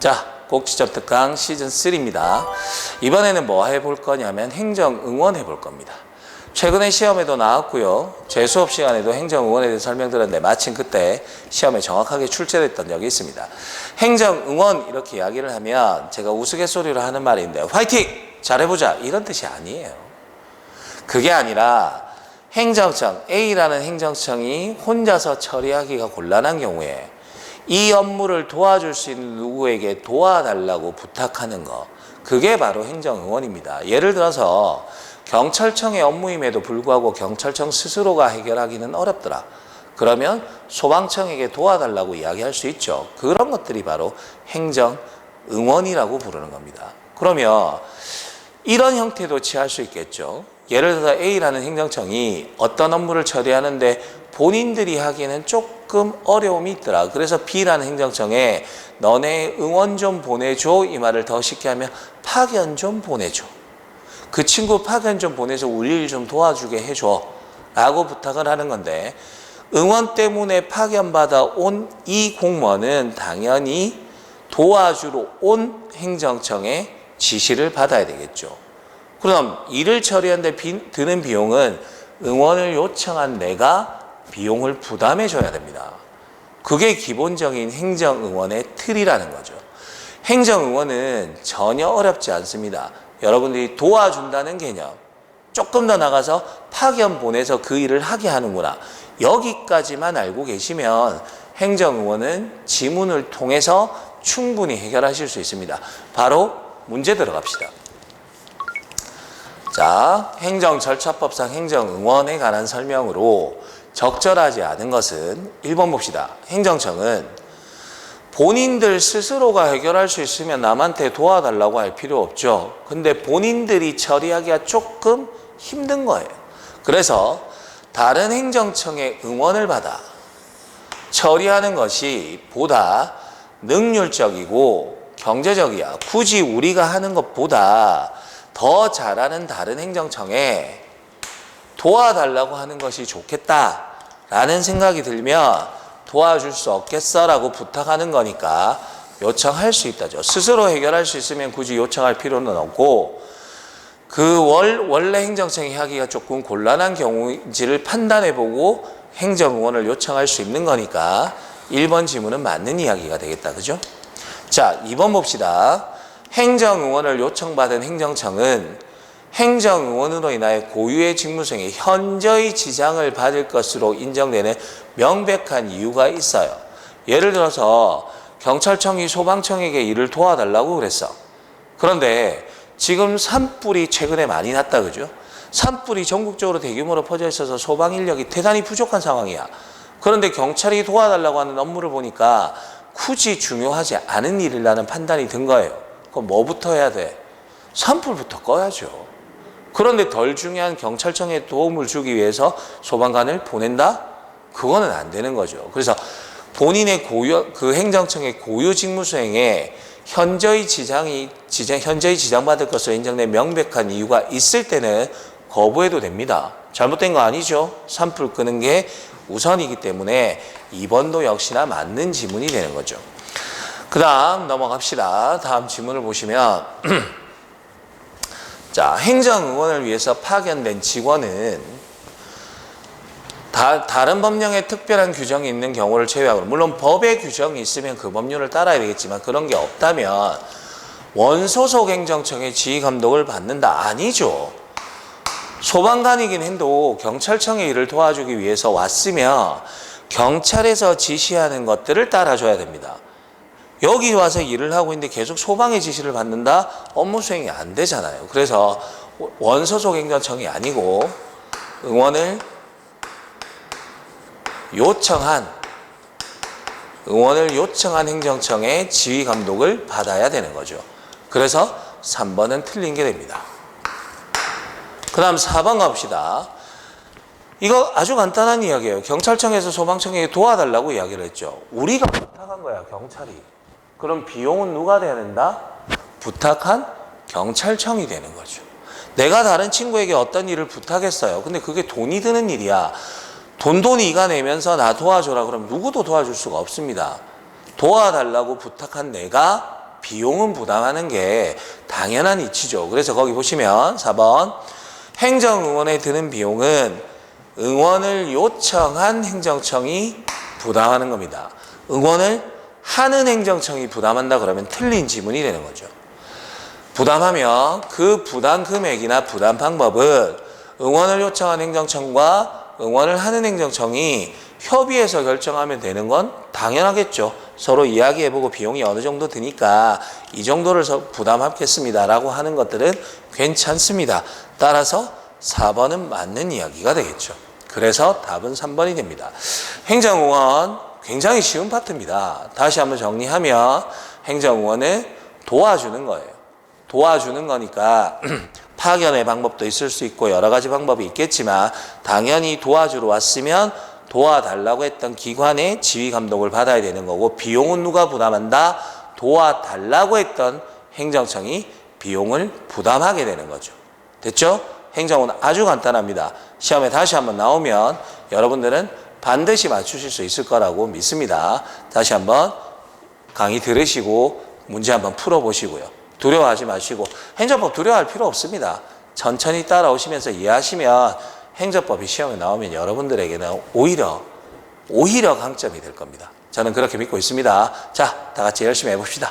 자, 꼭지점 특강 시즌3입니다. 이번에는 뭐 해볼 거냐면 행정응원 해볼 겁니다. 최근에 시험에도 나왔고요. 제 수업 시간에도 행정응원에 대해 설명드렸는데 마침 그때 시험에 정확하게 출제됐던 적이 있습니다. 행정응원 이렇게 이야기를 하면 제가 우스갯소리로 하는 말인데 화이팅! 잘해보자 이런 뜻이 아니에요. 그게 아니라 행정청, A라는 행정청이 혼자서 처리하기가 곤란한 경우에 이 업무를 도와줄 수 있는 누구에게 도와달라고 부탁하는 거, 그게 바로 행정응원입니다. 예를 들어서 경찰청의 업무임에도 불구하고 경찰청 스스로가 해결하기는 어렵더라. 그러면 소방청에게 도와달라고 이야기할 수 있죠. 그런 것들이 바로 행정응원이라고 부르는 겁니다. 그러면 이런 형태도 취할 수 있겠죠. 예를 들어서 A라는 행정청이 어떤 업무를 처리하는데 본인들이 하기에는 조금 어려움이 있더라. 그래서 B라는 행정청에 너네 응원 좀 보내줘, 이 말을 더 쉽게 하면 파견 좀 보내줘. 그 친구 파견 좀 보내서 우리 일 좀 도와주게 해줘 라고 부탁을 하는 건데, 응원 때문에 파견받아 온 이 공무원은 당연히 도와주러 온 행정청의 지시를 받아야 되겠죠. 그럼 일을 처리하는 데 드는 비용은 응원을 요청한 내가 비용을 부담해 줘야 됩니다. 그게 기본적인 행정응원의 틀이라는 거죠. 행정응원은 전혀 어렵지 않습니다. 여러분들이 도와준다는 개념, 조금 더 나가서 파견 보내서 그 일을 하게 하는구나, 여기까지만 알고 계시면 행정응원은 지문을 통해서 충분히 해결하실 수 있습니다. 바로 문제 들어갑시다. 자, 행정절차법상 행정응원에 관한 설명으로 적절하지 않은 것은 1번 봅시다. 행정청은 본인들 스스로가 해결할 수 있으면 남한테 도와달라고 할 필요 없죠. 근데 본인들이 처리하기가 조금 힘든 거예요. 그래서 다른 행정청의 응원을 받아 처리하는 것이 보다 능률적이고 경제적이야. 굳이 우리가 하는 것보다 더 잘하는 다른 행정청에 도와달라고 하는 것이 좋겠다라는 생각이 들면 도와줄 수 없겠어 라고 부탁하는 거니까 요청할 수 있다죠. 스스로 해결할 수 있으면 굳이 요청할 필요는 없고, 그 원래 행정청이 하기가 조금 곤란한 경우인지를 판단해보고 행정응원을 요청할 수 있는 거니까 1번 지문은 맞는 이야기가 되겠다. 그죠? 자, 2번 봅시다. 행정응원을 요청받은 행정청은 행정응원으로 인하여 고유의 직무 수행에 현저히 지장을 받을 것으로 인정되는 명백한 이유가 있어요. 예를 들어서 경찰청이 소방청에게 일을 도와달라고 그랬어. 그런데 지금 산불이 최근에 많이 났다, 그죠? 산불이 전국적으로 대규모로 퍼져 있어서 소방 인력이 대단히 부족한 상황이야. 그런데 경찰이 도와달라고 하는 업무를 보니까 굳이 중요하지 않은 일이라는 판단이 든 거예요. 그럼 뭐부터 해야 돼? 산불부터 꺼야죠. 그런데 덜 중요한 경찰청에 도움을 주기 위해서 소방관을 보낸다? 그거는 안 되는 거죠. 그래서 본인의 그 행정청의 고유 직무 수행에 현저히 지장받을 것으로 인정된 명백한 이유가 있을 때는 거부해도 됩니다. 잘못된 거 아니죠. 산불 끄는 게 우선이기 때문에 2번도 역시나 맞는 지문이 되는 거죠. 그 다음 넘어갑시다. 다음 지문을 보시면 자, 행정응원을 위해서 파견된 직원은 다른 법령에 특별한 규정이 있는 경우를 제외하고, 물론 법에 규정이 있으면 그 법률을 따라야 되겠지만 그런 게 없다면 원소속 행정청의 지휘감독을 받는다? 아니죠. 소방관이긴 해도 경찰청의 일을 도와주기 위해서 왔으면 경찰에서 지시하는 것들을 따라줘야 됩니다. 여기 와서 일을 하고 있는데 계속 소방의 지시를 받는다? 업무 수행이 안 되잖아요. 그래서 원소속 행정청이 아니고 응원을 요청한 행정청의 지휘 감독을 받아야 되는 거죠. 그래서 3번은 틀린 게 됩니다. 그 다음 4번 갑시다. 이거 아주 간단한 이야기예요. 경찰청에서 소방청에게 도와달라고 이야기를 했죠. 우리가 부탁한 거야, 경찰이. 그럼 비용은 누가 내야 된다? 부탁한 경찰청이 되는 거죠. 내가 다른 친구에게 어떤 일을 부탁했어요. 근데 그게 돈이 드는 일이야. 돈도 네가 내면서 나 도와줘라 그러면 누구도 도와줄 수가 없습니다. 도와달라고 부탁한 내가 비용은 부담하는 게 당연한 이치죠. 그래서 거기 보시면 4번 행정응원에 드는 비용은 응원을 요청한 행정청이 부담하는 겁니다. 응원을 하는 행정청이 부담한다 그러면 틀린 지문이 되는 거죠. 부담하면 그 부담 금액이나 부담 방법은 응원을 요청한 행정청과 응원을 하는 행정청이 협의해서 결정하면 되는 건 당연하겠죠. 서로 이야기해보고 비용이 어느 정도 드니까 이 정도를 부담하겠습니다 라고 하는 것들은 괜찮습니다. 따라서 4번은 맞는 이야기가 되겠죠. 그래서 답은 3번이 됩니다. 행정응원 굉장히 쉬운 파트입니다. 다시 한번 정리하면 행정응원은 도와주는 거예요. 도와주는 거니까 파견의 방법도 있을 수 있고 여러 가지 방법이 있겠지만 당연히 도와주러 왔으면 도와달라고 했던 기관의 지휘 감독을 받아야 되는 거고 비용은 누가 부담한다? 도와달라고 했던 행정청이 비용을 부담하게 되는 거죠. 됐죠? 행정은 아주 간단합니다. 시험에 다시 한번 나오면 여러분들은 반드시 맞추실 수 있을 거라고 믿습니다. 다시 한번 강의 들으시고 문제 한번 풀어보시고요. 두려워하지 마시고 행정법 두려워할 필요 없습니다. 천천히 따라오시면서 이해하시면 행정법이 시험에 나오면 여러분들에게는 오히려 강점이 될 겁니다. 저는 그렇게 믿고 있습니다. 자, 다 같이 열심히 해봅시다.